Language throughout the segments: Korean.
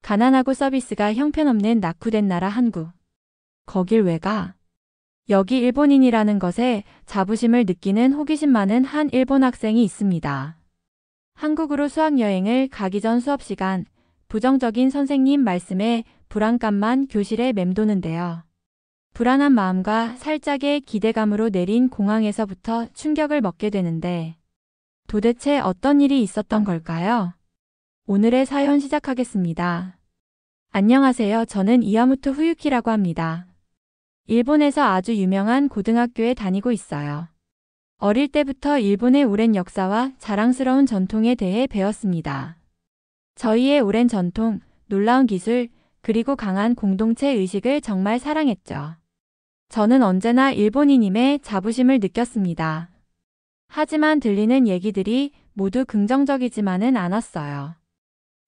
가난하고 서비스가 형편없는 낙후된 나라 한국. 거길 왜 가? 여기 일본인이라는 것에 자부심을 느끼는 호기심 많은 한 일본 학생이 있습니다. 한국으로 수학여행을 가기 전 수업시간 부정적인 선생님 말씀에 불안감만 교실에 맴도는데요. 불안한 마음과 살짝의 기대감으로 내린 공항에서부터 충격을 먹게 되는데 도대체 어떤 일이 있었던 걸까요? 오늘의 사연 시작하겠습니다. 안녕하세요. 저는 이와모토 후유키라고 합니다. 일본에서 아주 유명한 고등학교에 다니고 있어요. 어릴 때부터 일본의 오랜 역사와 자랑스러운 전통에 대해 배웠습니다. 저희의 오랜 전통, 놀라운 기술, 그리고 강한 공동체 의식을 정말 사랑했죠. 저는 언제나 일본인임에 자부심을 느꼈습니다. 하지만 들리는 얘기들이 모두 긍정적이지만은 않았어요.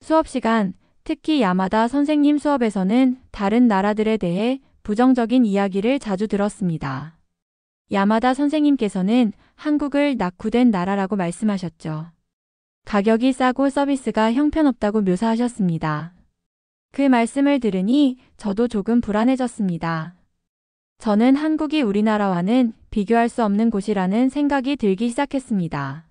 수업 시간, 특히 야마다 선생님 수업에서는 다른 나라들에 대해 부정적인 이야기를 자주 들었습니다. 야마다 선생님께서는 한국을 낙후된 나라라고 말씀하셨죠. 가격이 싸고 서비스가 형편없다고 묘사하셨습니다. 그 말씀을 들으니 저도 조금 불안해졌습니다. 저는 한국이 우리나라와는 비교할 수 없는 곳이라는 생각이 들기 시작했습니다.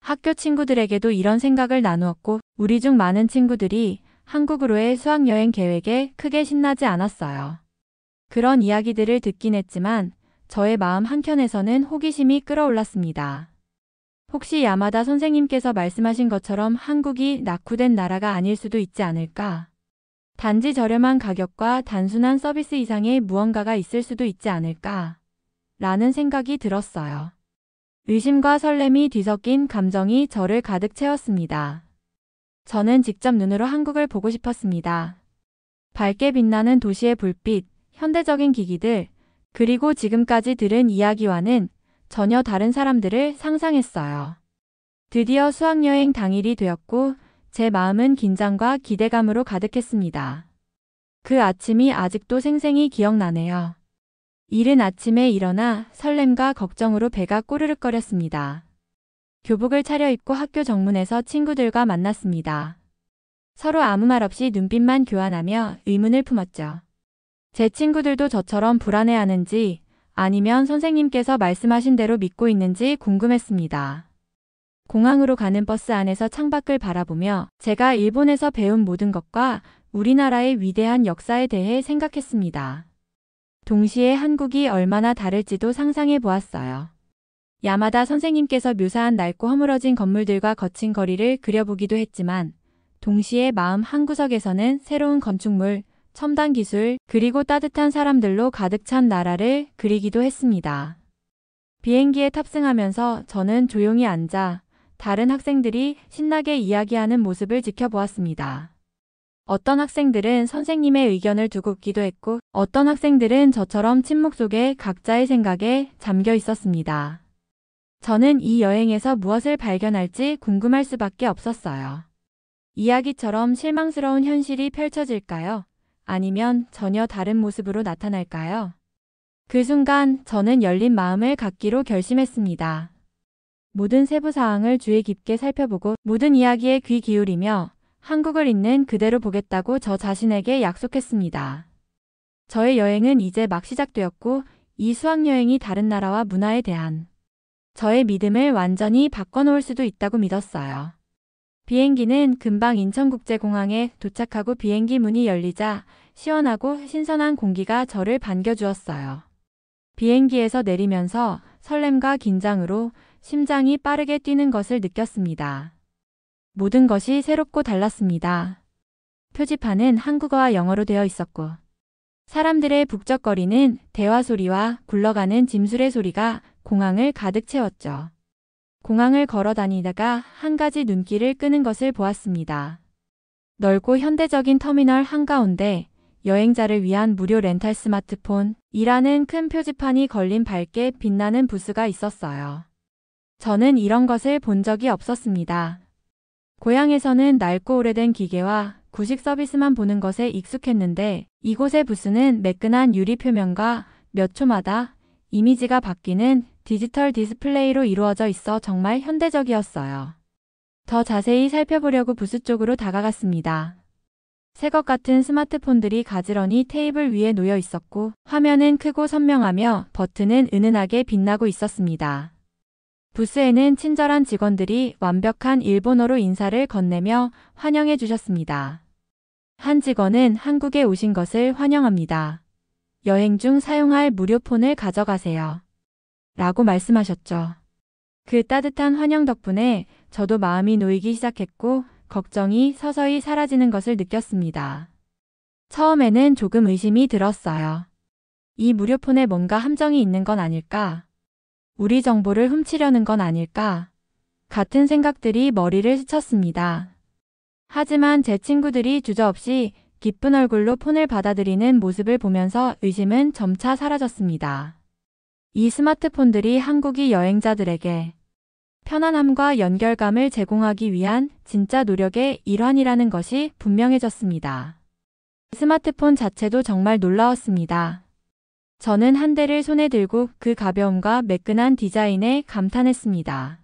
학교 친구들에게도 이런 생각을 나누었고 우리 중 많은 친구들이 한국으로의 수학여행 계획에 크게 신나지 않았어요. 그런 이야기들을 듣긴 했지만 저의 마음 한켠에서는 호기심이 끌어올랐습니다. 혹시 야마다 선생님께서 말씀하신 것처럼 한국이 낙후된 나라가 아닐 수도 있지 않을까? 단지 저렴한 가격과 단순한 서비스 이상의 무언가가 있을 수도 있지 않을까? 라는 생각이 들었어요. 의심과 설렘이 뒤섞인 감정이 저를 가득 채웠습니다. 저는 직접 눈으로 한국을 보고 싶었습니다. 밝게 빛나는 도시의 불빛, 현대적인 기기들, 그리고 지금까지 들은 이야기와는 전혀 다른 사람들을 상상했어요. 드디어 수학여행 당일이 되었고 제 마음은 긴장과 기대감으로 가득했습니다. 그 아침이 아직도 생생히 기억나네요. 이른 아침에 일어나 설렘과 걱정으로 배가 꼬르륵거렸습니다. 교복을 차려입고 학교 정문에서 친구들과 만났습니다. 서로 아무 말 없이 눈빛만 교환하며 의문을 품었죠. 제 친구들도 저처럼 불안해하는지 아니면 선생님께서 말씀하신 대로 믿고 있는지 궁금했습니다. 공항으로 가는 버스 안에서 창밖을 바라보며 제가 일본에서 배운 모든 것과 우리나라의 위대한 역사에 대해 생각했습니다. 동시에 한국이 얼마나 다를지도 상상해 보았어요. 야마다 선생님께서 묘사한 낡고 허물어진 건물들과 거친 거리를 그려보기도 했지만 동시에 마음 한구석에서는 새로운 건축물, 첨단 기술, 그리고 따뜻한 사람들로 가득 찬 나라를 그리기도 했습니다. 비행기에 탑승하면서 저는 조용히 앉아 다른 학생들이 신나게 이야기하는 모습을 지켜보았습니다. 어떤 학생들은 선생님의 의견을 두고 웃기도 했고 어떤 학생들은 저처럼 침묵 속에 각자의 생각에 잠겨 있었습니다. 저는 이 여행에서 무엇을 발견할지 궁금할 수밖에 없었어요. 이야기처럼 실망스러운 현실이 펼쳐질까요? 아니면 전혀 다른 모습으로 나타날까요? 그 순간 저는 열린 마음을 갖기로 결심했습니다. 모든 세부 사항을 주의 깊게 살펴보고 모든 이야기에 귀 기울이며 한국을 있는 그대로 보겠다고 저 자신에게 약속했습니다. 저의 여행은 이제 막 시작되었고 이 수학여행이 다른 나라와 문화에 대한 저의 믿음을 완전히 바꿔놓을 수도 있다고 믿었어요. 비행기는 금방 인천국제공항에 도착하고 비행기 문이 열리자 시원하고 신선한 공기가 저를 반겨주었어요. 비행기에서 내리면서 설렘과 긴장으로 심장이 빠르게 뛰는 것을 느꼈습니다. 모든 것이 새롭고 달랐습니다. 표지판은 한국어와 영어로 되어 있었고 사람들의 북적거리는 대화 소리와 굴러가는 짐수레 소리가 공항을 가득 채웠죠. 공항을 걸어 다니다가 한 가지 눈길을 끄는 것을 보았습니다. 넓고 현대적인 터미널 한가운데 여행자를 위한 무료 렌탈 스마트폰이라는 큰 표지판이 걸린 밝게 빛나는 부스가 있었어요. 저는 이런 것을 본 적이 없었습니다. 고향에서는 낡고 오래된 기계와 구식 서비스만 보는 것에 익숙했는데 이곳의 부스는 매끈한 유리 표면과 몇 초마다 이미지가 바뀌는 디지털 디스플레이로 이루어져 있어 정말 현대적이었어요. 더 자세히 살펴보려고 부스 쪽으로 다가갔습니다. 새것 같은 스마트폰들이 가지런히 테이블 위에 놓여 있었고 화면은 크고 선명하며 버튼은 은은하게 빛나고 있었습니다. 부스에는 친절한 직원들이 완벽한 일본어로 인사를 건네며 환영해 주셨습니다. 한 직원은 한국에 오신 것을 환영합니다. 여행 중 사용할 무료폰을 가져가세요. 라고 말씀하셨죠. 그 따뜻한 환영 덕분에 저도 마음이 놓이기 시작했고 걱정이 서서히 사라지는 것을 느꼈습니다. 처음에는 조금 의심이 들었어요. 이 무료폰에 뭔가 함정이 있는 건 아닐까? 우리 정보를 훔치려는 건 아닐까? 같은 생각들이 머리를 스쳤습니다. 하지만 제 친구들이 주저없이 기쁜 얼굴로 폰을 받아들이는 모습을 보면서 의심은 점차 사라졌습니다. 이 스마트폰들이 한국인 여행자들에게 편안함과 연결감을 제공하기 위한 진짜 노력의 일환이라는 것이 분명해졌습니다. 스마트폰 자체도 정말 놀라웠습니다. 저는 한 대를 손에 들고 그 가벼움과 매끈한 디자인에 감탄했습니다.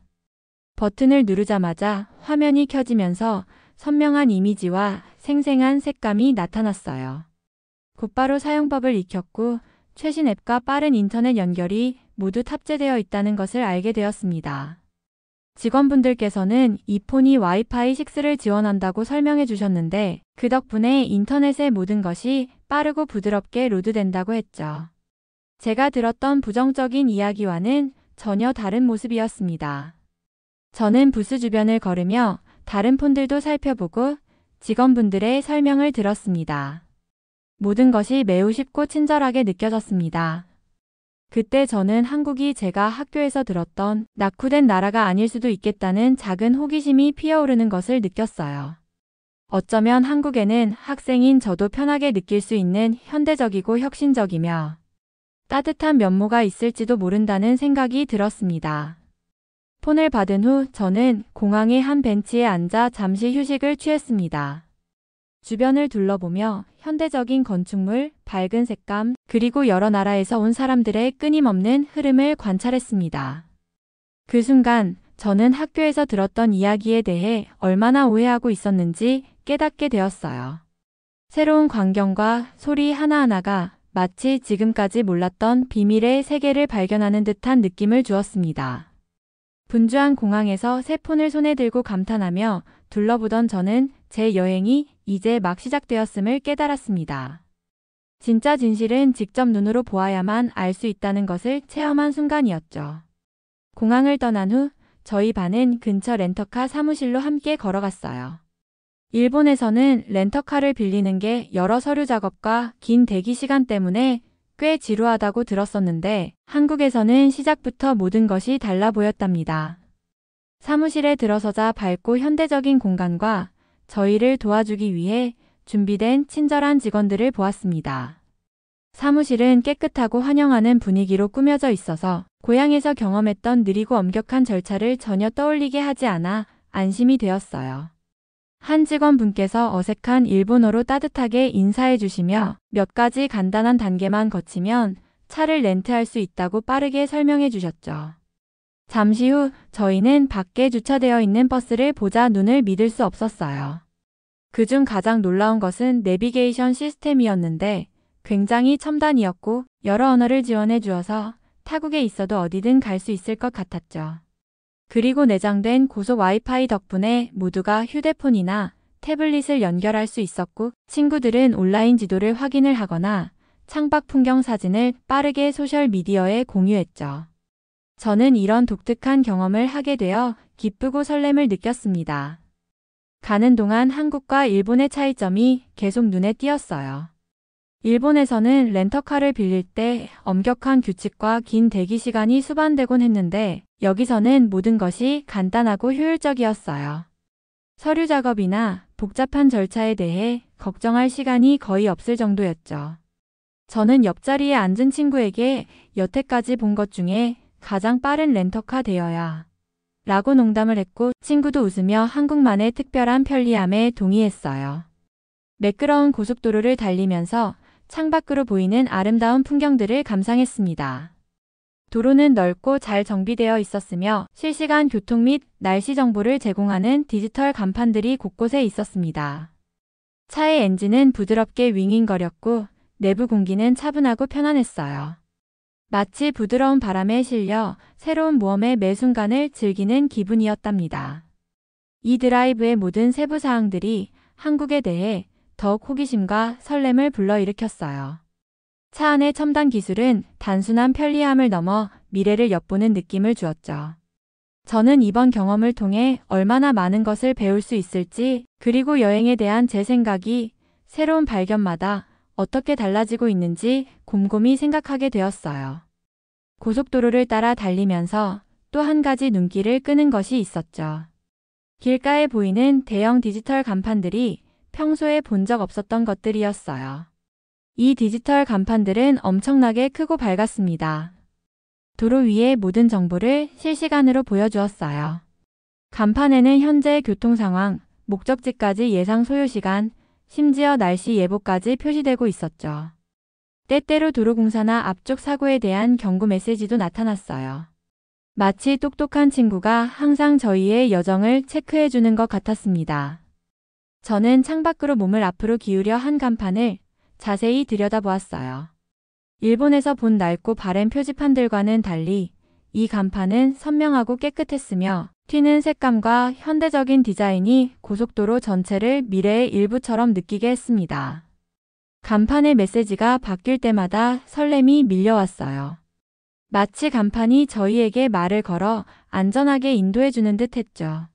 버튼을 누르자마자 화면이 켜지면서 선명한 이미지와 생생한 색감이 나타났어요. 곧바로 사용법을 익혔고 최신 앱과 빠른 인터넷 연결이 모두 탑재되어 있다는 것을 알게 되었습니다. 직원분들께서는 이 폰이 와이파이 6를 지원한다고 설명해 주셨는데 그 덕분에 인터넷의 모든 것이 빠르고 부드럽게 로드된다고 했죠. 제가 들었던 부정적인 이야기와는 전혀 다른 모습이었습니다. 저는 부스 주변을 걸으며 다른 폰들도 살펴보고 직원분들의 설명을 들었습니다. 모든 것이 매우 쉽고 친절하게 느껴졌습니다. 그때 저는 한국이 제가 학교에서 들었던 낙후된 나라가 아닐 수도 있겠다는 작은 호기심이 피어오르는 것을 느꼈어요. 어쩌면 한국에는 학생인 저도 편하게 느낄 수 있는 현대적이고 혁신적이며 따뜻한 면모가 있을지도 모른다는 생각이 들었습니다. 폰을 받은 후 저는 공항의 한 벤치에 앉아 잠시 휴식을 취했습니다. 주변을 둘러보며 현대적인 건축물, 밝은 색감, 그리고 여러 나라에서 온 사람들의 끊임없는 흐름을 관찰했습니다. 그 순간 저는 학교에서 들었던 이야기에 대해 얼마나 오해하고 있었는지 깨닫게 되었어요. 새로운 광경과 소리 하나하나가 마치 지금까지 몰랐던 비밀의 세계를 발견하는 듯한 느낌을 주었습니다. 분주한 공항에서 새 폰을 손에 들고 감탄하며 둘러보던 저는 제 여행이 이제 막 시작되었음을 깨달았습니다. 진짜 진실은 직접 눈으로 보아야만 알 수 있다는 것을 체험한 순간이었죠. 공항을 떠난 후 저희 반은 근처 렌터카 사무실로 함께 걸어갔어요. 일본에서는 렌터카를 빌리는 게 여러 서류 작업과 긴 대기 시간 때문에 꽤 지루하다고 들었었는데 한국에서는 시작부터 모든 것이 달라 보였답니다. 사무실에 들어서자 밝고 현대적인 공간과 저희를 도와주기 위해 준비된 친절한 직원들을 보았습니다. 사무실은 깨끗하고 환영하는 분위기로 꾸며져 있어서 고향에서 경험했던 느리고 엄격한 절차를 전혀 떠올리게 하지 않아 안심이 되었어요. 한 직원분께서 어색한 일본어로 따뜻하게 인사해 주시며 몇 가지 간단한 단계만 거치면 차를 렌트할 수 있다고 빠르게 설명해 주셨죠. 잠시 후 저희는 밖에 주차되어 있는 버스를 보자 눈을 믿을 수 없었어요. 그중 가장 놀라운 것은 내비게이션 시스템이었는데 굉장히 첨단이었고 여러 언어를 지원해 주어서 타국에 있어도 어디든 갈 수 있을 것 같았죠. 그리고 내장된 고속 와이파이 덕분에 모두가 휴대폰이나 태블릿을 연결할 수 있었고 친구들은 온라인 지도를 확인을 하거나 창밖 풍경 사진을 빠르게 소셜미디어에 공유했죠. 저는 이런 독특한 경험을 하게 되어 기쁘고 설렘을 느꼈습니다. 가는 동안 한국과 일본의 차이점이 계속 눈에 띄었어요. 일본에서는 렌터카를 빌릴 때 엄격한 규칙과 긴 대기 시간이 수반되곤 했는데 여기서는 모든 것이 간단하고 효율적이었어요. 서류 작업이나 복잡한 절차에 대해 걱정할 시간이 거의 없을 정도였죠. 저는 옆자리에 앉은 친구에게 여태까지 본 것 중에 가장 빠른 렌터카 되어야 라고 농담을 했고 친구도 웃으며 한국만의 특별한 편리함에 동의했어요. 매끄러운 고속도로를 달리면서 창밖으로 보이는 아름다운 풍경들을 감상했습니다. 도로는 넓고 잘 정비되어 있었으며 실시간 교통 및 날씨 정보를 제공하는 디지털 간판들이 곳곳에 있었습니다. 차의 엔진은 부드럽게 윙윙거렸고 내부 공기는 차분하고 편안했어요. 마치 부드러운 바람에 실려 새로운 모험의 매 순간을 즐기는 기분이었답니다. 이 드라이브의 모든 세부 사항들이 한국에 대해 더욱 호기심과 설렘을 불러일으켰어요. 차 안의 첨단 기술은 단순한 편리함을 넘어 미래를 엿보는 느낌을 주었죠. 저는 이번 경험을 통해 얼마나 많은 것을 배울 수 있을지, 그리고 여행에 대한 제 생각이 새로운 발견마다 어떻게 달라지고 있는지 곰곰이 생각하게 되었어요. 고속도로를 따라 달리면서 또 한 가지 눈길을 끄는 것이 있었죠. 길가에 보이는 대형 디지털 간판들이 평소에 본 적 없었던 것들이었어요. 이 디지털 간판들은 엄청나게 크고 밝았습니다. 도로 위의 모든 정보를 실시간으로 보여주었어요. 간판에는 현재 교통 상황, 목적지까지 예상 소요 시간, 심지어 날씨 예보까지 표시되고 있었죠. 때때로 도로공사나 앞쪽 사고에 대한 경고 메시지도 나타났어요. 마치 똑똑한 친구가 항상 저희의 여정을 체크해주는 것 같았습니다. 저는 창밖으로 몸을 앞으로 기울여 한 간판을 자세히 들여다보았어요. 일본에서 본 낡고 바랜 표지판들과는 달리 이 간판은 선명하고 깨끗했으며 튀는 색감과 현대적인 디자인이 고속도로 전체를 미래의 일부처럼 느끼게 했습니다. 간판의 메시지가 바뀔 때마다 설렘이 밀려왔어요. 마치 간판이 저희에게 말을 걸어 안전하게 인도해주는 듯 했죠.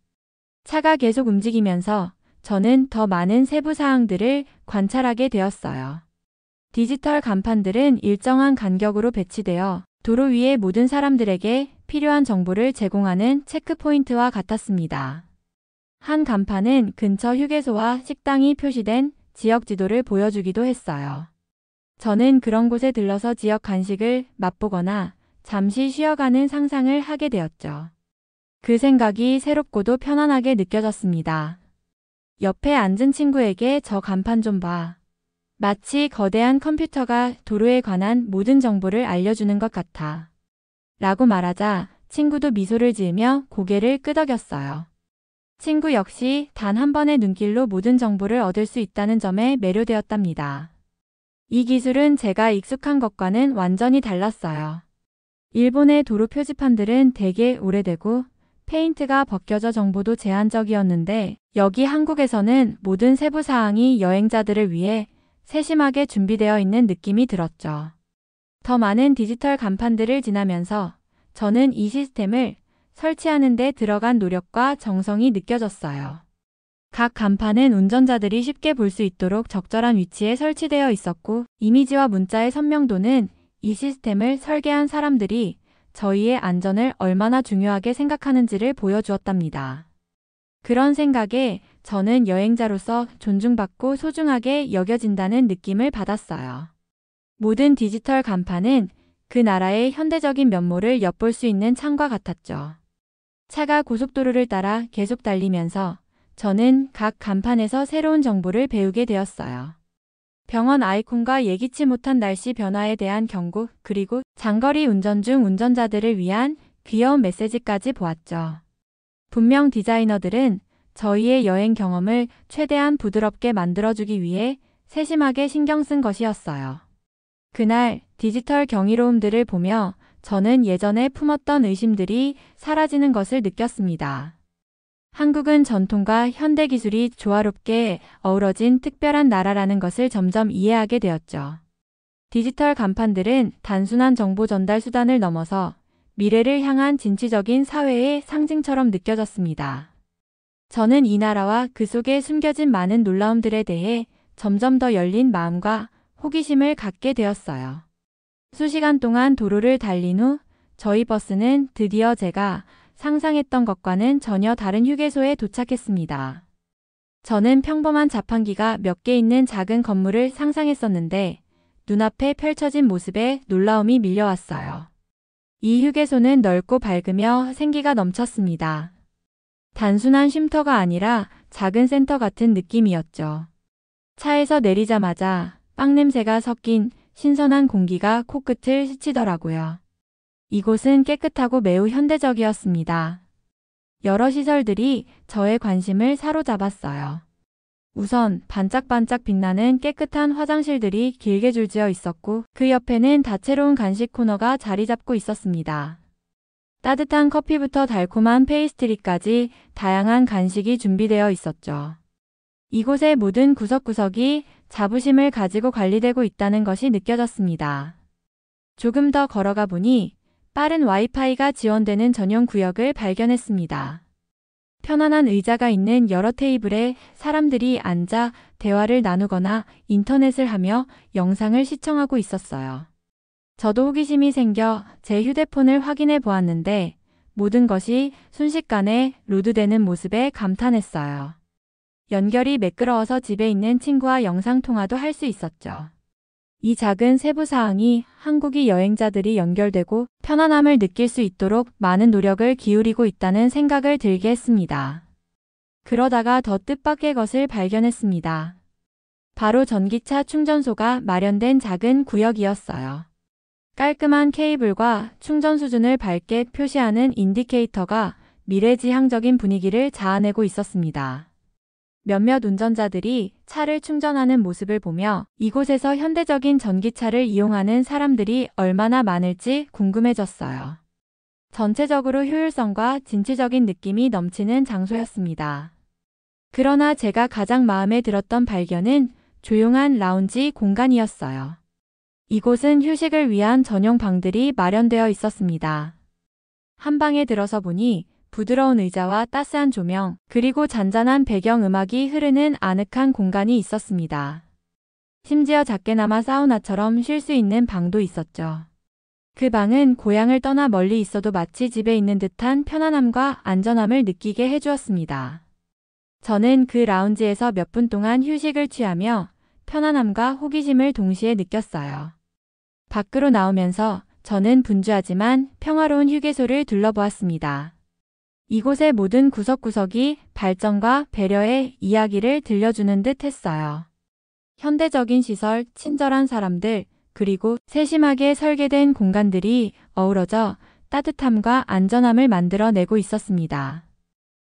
차가 계속 움직이면서 저는 더 많은 세부 사항들을 관찰하게 되었어요. 디지털 간판들은 일정한 간격으로 배치되어 도로 위의 모든 사람들에게 필요한 정보를 제공하는 체크포인트와 같았습니다. 한 간판은 근처 휴게소와 식당이 표시된 지역 지도를 보여주기도 했어요. 저는 그런 곳에 들러서 지역 간식을 맛보거나 잠시 쉬어가는 상상을 하게 되었죠. 그 생각이 새롭고도 편안하게 느껴졌습니다. 옆에 앉은 친구에게 저 간판 좀 봐. 마치 거대한 컴퓨터가 도로에 관한 모든 정보를 알려주는 것 같아. 라고 말하자 친구도 미소를 지으며 고개를 끄덕였어요. 친구 역시 단 한 번의 눈길로 모든 정보를 얻을 수 있다는 점에 매료되었답니다. 이 기술은 제가 익숙한 것과는 완전히 달랐어요. 일본의 도로 표지판들은 되게 오래되고 페인트가 벗겨져 정보도 제한적이었는데 여기 한국에서는 모든 세부 사항이 여행자들을 위해 세심하게 준비되어 있는 느낌이 들었죠. 더 많은 디지털 간판들을 지나면서 저는 이 시스템을 설치하는 데 들어간 노력과 정성이 느껴졌어요. 각 간판은 운전자들이 쉽게 볼 수 있도록 적절한 위치에 설치되어 있었고 이미지와 문자의 선명도는 이 시스템을 설계한 사람들이 저희의 안전을 얼마나 중요하게 생각하는지를 보여주었답니다. 그런 생각에 저는 여행자로서 존중받고 소중하게 여겨진다는 느낌을 받았어요. 모든 디지털 간판은 그 나라의 현대적인 면모를 엿볼 수 있는 창과 같았죠. 차가 고속도로를 따라 계속 달리면서 저는 각 간판에서 새로운 정보를 배우게 되었어요. 병원 아이콘과 예기치 못한 날씨 변화에 대한 경고, 그리고 장거리 운전 중 운전자들을 위한 귀여운 메시지까지 보았죠. 분명 디자이너들은 저희의 여행 경험을 최대한 부드럽게 만들어주기 위해 세심하게 신경 쓴 것이었어요. 그날 디지털 경이로움들을 보며 저는 예전에 품었던 의심들이 사라지는 것을 느꼈습니다. 한국은 전통과 현대 기술이 조화롭게 어우러진 특별한 나라라는 것을 점점 이해하게 되었죠. 디지털 간판들은 단순한 정보 전달 수단을 넘어서 미래를 향한 진취적인 사회의 상징처럼 느껴졌습니다. 저는 이 나라와 그 속에 숨겨진 많은 놀라움들에 대해 점점 더 열린 마음과 호기심을 갖게 되었어요. 수시간 동안 도로를 달린 후 저희 버스는 드디어 제가 상상했던 것과는 전혀 다른 휴게소에 도착했습니다. 저는 평범한 자판기가 몇 개 있는 작은 건물을 상상했었는데 눈앞에 펼쳐진 모습에 놀라움이 밀려왔어요. 이 휴게소는 넓고 밝으며 생기가 넘쳤습니다. 단순한 쉼터가 아니라 작은 센터 같은 느낌이었죠. 차에서 내리자마자 빵 냄새가 섞인 신선한 공기가 코끝을 스치더라고요. 이곳은 깨끗하고 매우 현대적이었습니다. 여러 시설들이 저의 관심을 사로잡았어요. 우선 반짝반짝 빛나는 깨끗한 화장실들이 길게 줄지어 있었고 그 옆에는 다채로운 간식 코너가 자리 잡고 있었습니다. 따뜻한 커피부터 달콤한 페이스트리까지 다양한 간식이 준비되어 있었죠. 이곳의 모든 구석구석이 자부심을 가지고 관리되고 있다는 것이 느껴졌습니다. 조금 더 걸어가 보니 빠른 와이파이가 지원되는 전용 구역을 발견했습니다. 편안한 의자가 있는 여러 테이블에 사람들이 앉아 대화를 나누거나 인터넷을 하며 영상을 시청하고 있었어요. 저도 호기심이 생겨 제 휴대폰을 확인해 보았는데 모든 것이 순식간에 로드되는 모습에 감탄했어요. 연결이 매끄러워서 집에 있는 친구와 영상통화도 할 수 있었죠. 이 작은 세부사항이 한국인 여행자들이 연결되고 편안함을 느낄 수 있도록 많은 노력을 기울이고 있다는 생각을 들게 했습니다. 그러다가 더 뜻밖의 것을 발견했습니다. 바로 전기차 충전소가 마련된 작은 구역이었어요. 깔끔한 케이블과 충전 수준을 밝게 표시하는 인디케이터가 미래지향적인 분위기를 자아내고 있었습니다. 몇몇 운전자들이 차를 충전하는 모습을 보며 이곳에서 현대적인 전기차를 이용하는 사람들이 얼마나 많을지 궁금해졌어요. 전체적으로 효율성과 진취적인 느낌이 넘치는 장소였습니다. 그러나 제가 가장 마음에 들었던 발견은 조용한 라운지 공간이었어요. 이곳은 휴식을 위한 전용 방들이 마련되어 있었습니다. 한 방에 들어서 보니 부드러운 의자와 따스한 조명, 그리고 잔잔한 배경음악이 흐르는 아늑한 공간이 있었습니다. 심지어 작게나마 사우나처럼 쉴 수 있는 방도 있었죠. 그 방은 고향을 떠나 멀리 있어도 마치 집에 있는 듯한 편안함과 안전함을 느끼게 해주었습니다. 저는 그 라운지에서 몇 분 동안 휴식을 취하며 편안함과 호기심을 동시에 느꼈어요. 밖으로 나오면서 저는 분주하지만 평화로운 휴게소를 둘러보았습니다. 이곳의 모든 구석구석이 발전과 배려의 이야기를 들려주는 듯 했어요. 현대적인 시설, 친절한 사람들, 그리고 세심하게 설계된 공간들이 어우러져 따뜻함과 안전함을 만들어내고 있었습니다.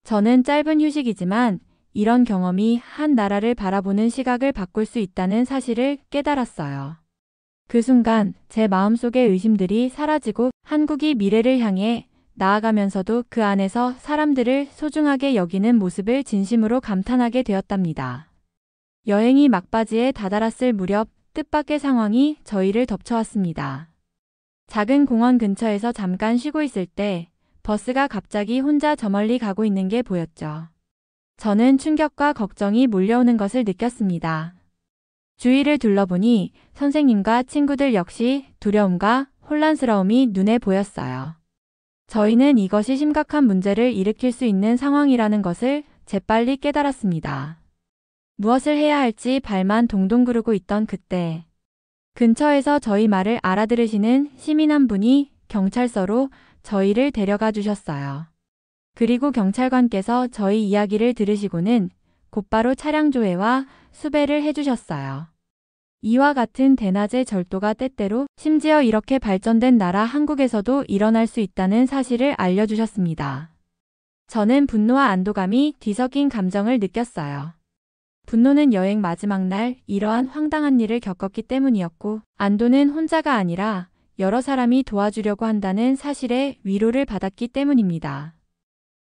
저는 짧은 휴식이지만 이런 경험이 한 나라를 바라보는 시각을 바꿀 수 있다는 사실을 깨달았어요. 그 순간 제 마음속의 의심들이 사라지고 한국이 미래를 향해 나아가면서도 그 안에서 사람들을 소중하게 여기는 모습을 진심으로 감탄하게 되었답니다. 여행이 막바지에 다다랐을 무렵 뜻밖의 상황이 저희를 덮쳐왔습니다. 작은 공원 근처에서 잠깐 쉬고 있을 때 버스가 갑자기 혼자 저 멀리 가고 있는 게 보였죠. 저는 충격과 걱정이 몰려오는 것을 느꼈습니다. 주위를 둘러보니 선생님과 친구들 역시 두려움과 혼란스러움이 눈에 보였어요. 저희는 이것이 심각한 문제를 일으킬 수 있는 상황이라는 것을 재빨리 깨달았습니다. 무엇을 해야 할지 발만 동동 구르고 있던 그때 근처에서 저희 말을 알아들으시는 시민 한 분이 경찰서로 저희를 데려가 주셨어요. 그리고 경찰관께서 저희 이야기를 들으시고는 곧바로 차량 조회와 수배를 해주셨어요. 이와 같은 대낮의 절도가 때때로 심지어 이렇게 발전된 나라 한국에서도 일어날 수 있다는 사실을 알려주셨습니다. 저는 분노와 안도감이 뒤섞인 감정을 느꼈어요. 분노는 여행 마지막 날 이러한 황당한 일을 겪었기 때문이었고, 안도는 혼자가 아니라 여러 사람이 도와주려고 한다는 사실에 위로를 받았기 때문입니다.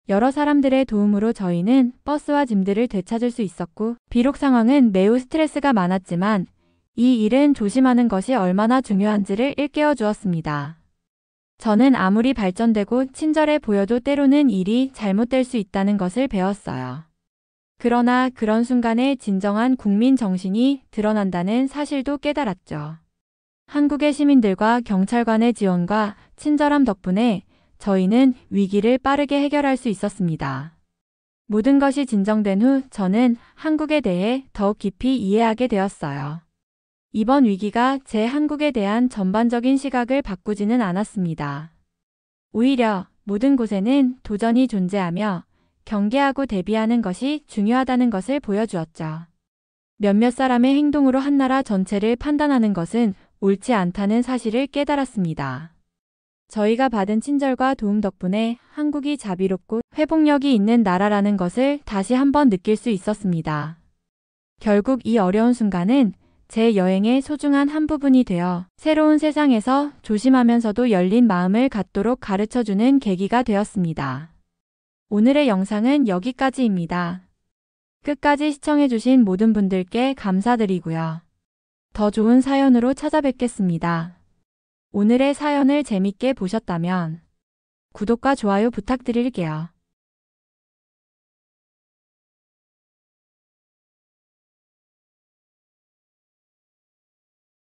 여러 사람들의 도움으로 저희는 버스와 짐들을 되찾을 수 있었고, 비록 상황은 매우 스트레스가 많았지만 이 일은 조심하는 것이 얼마나 중요한지를 일깨워 주었습니다. 저는 아무리 발전되고 친절해 보여도 때로는 일이 잘못될 수 있다는 것을 배웠어요. 그러나 그런 순간에 진정한 국민 정신이 드러난다는 사실도 깨달았죠. 한국의 시민들과 경찰관의 지원과 친절함 덕분에 저희는 위기를 빠르게 해결할 수 있었습니다. 모든 것이 진정된 후 저는 한국에 대해 더욱 깊이 이해하게 되었어요. 이번 위기가 제 한국에 대한 전반적인 시각을 바꾸지는 않았습니다. 오히려 모든 곳에는 도전이 존재하며 경계하고 대비하는 것이 중요하다는 것을 보여주었죠. 몇몇 사람의 행동으로 한 나라 전체를 판단하는 것은 옳지 않다는 사실을 깨달았습니다. 저희가 받은 친절과 도움 덕분에 한국이 자비롭고 회복력이 있는 나라라는 것을 다시 한번 느낄 수 있었습니다. 결국 이 어려운 순간은 제 여행의 소중한 한 부분이 되어 새로운 세상에서 조심하면서도 열린 마음을 갖도록 가르쳐주는 계기가 되었습니다. 오늘의 영상은 여기까지입니다. 끝까지 시청해주신 모든 분들께 감사드리고요. 더 좋은 사연으로 찾아뵙겠습니다. 오늘의 사연을 재밌게 보셨다면 구독과 좋아요 부탁드릴게요.